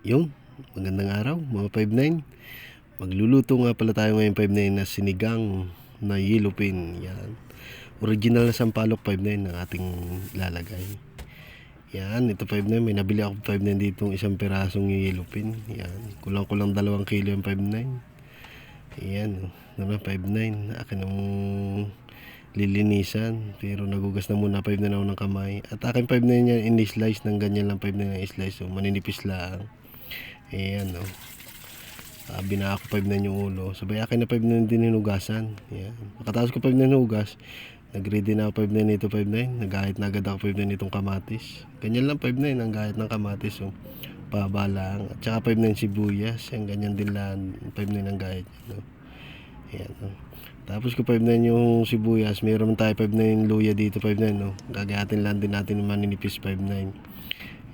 Yun, magandang araw mga 5-9. Magluluto nga pala tayo ngayon 5-9 na sinigang na yellow pin. Yan. Original na sampalok 5-9 na ating ilalagay. Yan, ito 5-9. May nabili ako 5-9 ditong isang pirasong yellow pin. Yan, kulang-kulang 2 kilo yung 5-9. Yan, ano na 5-9. Akin ang lilinisan. Pero nagugas na muna 5-9 ako ng kamay. At akin 5-9 yan, in-slice ng ganyan lang 5-9 na slice. So, maninipis lang. Ayan o. Sabi na ako 5 na yung ulo. Sabay akin na 5 na din hinugasan. Ayan. Makatapos ko 5 na hinugas. Nag-ready na ako 5 na nito 5 na. Nagahit na agad ako 5 na nitong kamatis. Ganyan lang 5 na ang gahit ng kamatis. So, paba lang. At saka 5 na yung sibuyas. Yan, ganyan din lang 5 na ang gahit. No? Ayan o. Tapos ko 5 na yung sibuyas. Mayroon tayo 5 na yung luya dito 5 na. No? Gagayatin lang din natin yung maninipis 5 na.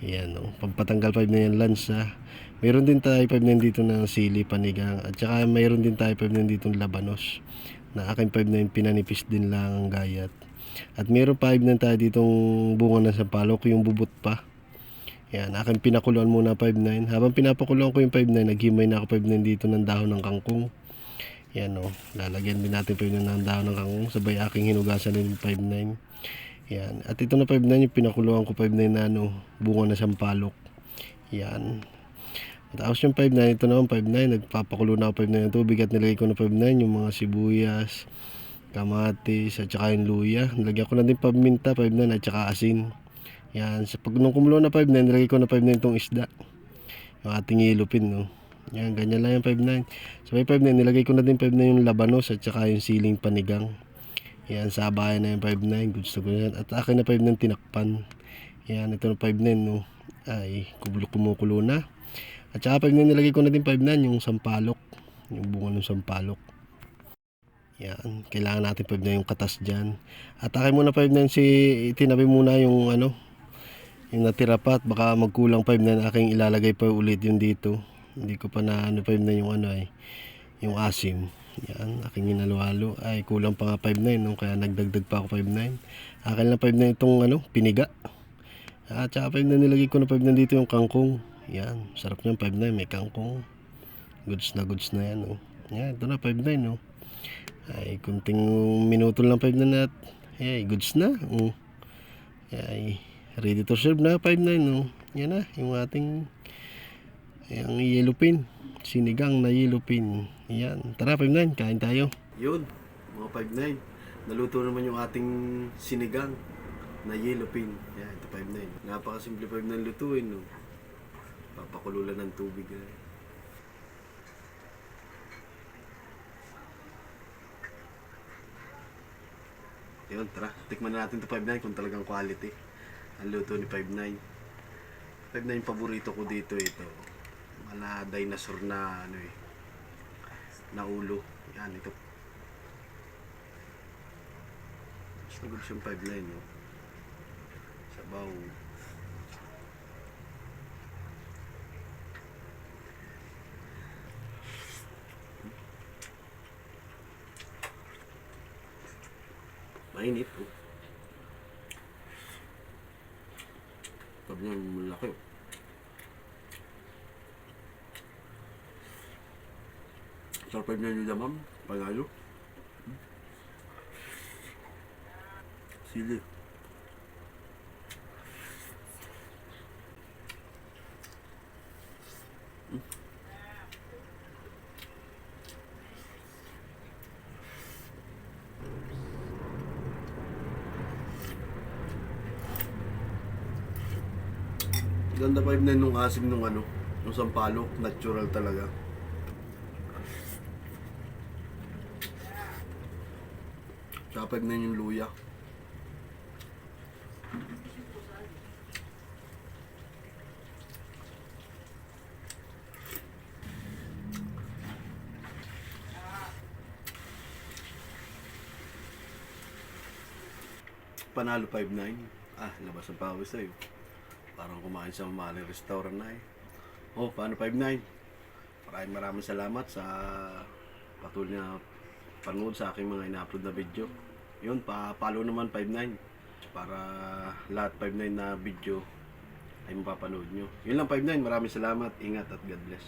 Ayan o. Pampatanggal 5 na yung lansa. Meron din tayo 5 na dito ng sili, panigang. At saka mayroon din tayo 5 na dito ng labanos. Na akin 5 na pinanipis din lang ang gayat. At meron 5 na tayo ditong bunga ng sampalok, yung bubot pa. Yan, akin pinakuluan muna 5-9. Habang pinapakuluan ko yung 5-9, naghimay na ako 5-9 dito ng dahon ng kangkong. Yan o, lalagyan din natin 5-9 ng dahon ng kangkong. Sabay aking hinugasan din 5-9. Yan, at ito na 5-9 yung pinakuluan ko 5-9 na bunga ng sampalok. Yan. Tapos yung 5-9, ito naman 5-9, nagpapakulo na ako 5-9 ng tubig at nilagay ko na 5-9 yung mga sibuyas, kamatis at saka yung luya. Nilagyan ko na din paminta 5-9 at saka asin. Yan, sa pag nung kumulo na 5-9, nilagay ko na 5-9 itong isda. Yung ating yelupin, no. Yan, ganyan lang yung 5-9. So may 5-9, nilagay ko na din 5-9 yung labanos at saka yung siling panigang. Yan, sabayan na yung 5-9, gusto ko yan. At akin na 5-9 tinakpan. Yan, ito na 5-9, no. Ay, kumukulo na. At saka 5-9 nilagay ko na din 5-9 yung sampalok. Yung bunga ng sampalok. Yan. Kailangan natin 5-9 yung katas dyan. At akin muna 5-9 itinabi muna yung yung natira pa at baka magkulang 5-9 aking ilalagay pa ulit yung dito. Hindi ko pa na 5-9 yung yung asim. Yan. Aking inalo-halo. Ay kulang pa nga 5-9 no? Kaya nagdagdag pa ako 5-9. Akin lang 5-9 itong piniga. At saka 5-9 nilagay ko na 5-9 dito yung kangkong. Yan, sarap niyan 5-9, may kangkong. Goods na yan, oh. Yan, ito na 5-9, oh. Ay, kunting minuto lang 5-9 na. Ay, goods na. Oh. Ay, ready to serve na 5-9, oh. Yan na, yung ating yung yellow pin. Sinigang na yellow pin. Yan, tara 5-9, kain tayo. Yun, mga 5-9. Naluto naman yung ating sinigang na yellow pin. Yan, ito 5-9. Napakasimple 5-9 lutuin, no. Papakululan ng tubig na. Yun, tara. Tikman na natin ito 5-9 kung talagang quality. Ang luto ni 5-9. 5-9 paborito ko dito ito. Mala dinosaur na na ulo. Yan, ito. Mas nagod siyang 5-9, no? Sabaw. Mainit, oh. Sabi niya, malaki, oh. Sarap niya yung lamam, panalo. Sili. Ganda 5-9 nung asim nung nung sampalok, natural talaga. Tsaka 5-9 yung luya. Panalo 5-9. Ah, labas ang pawis tayo. Parang kumain sa mamahaling restaurant na eh. Oh, paano 5-9? Maraming salamat sa patuloy na panood sa aking mga ina-upload na video. Yun, pa-follow naman 5-9 para lahat 5-9 na video ay mapapanood nyo. Yun lang 5-9. Maraming salamat. Ingat at God bless.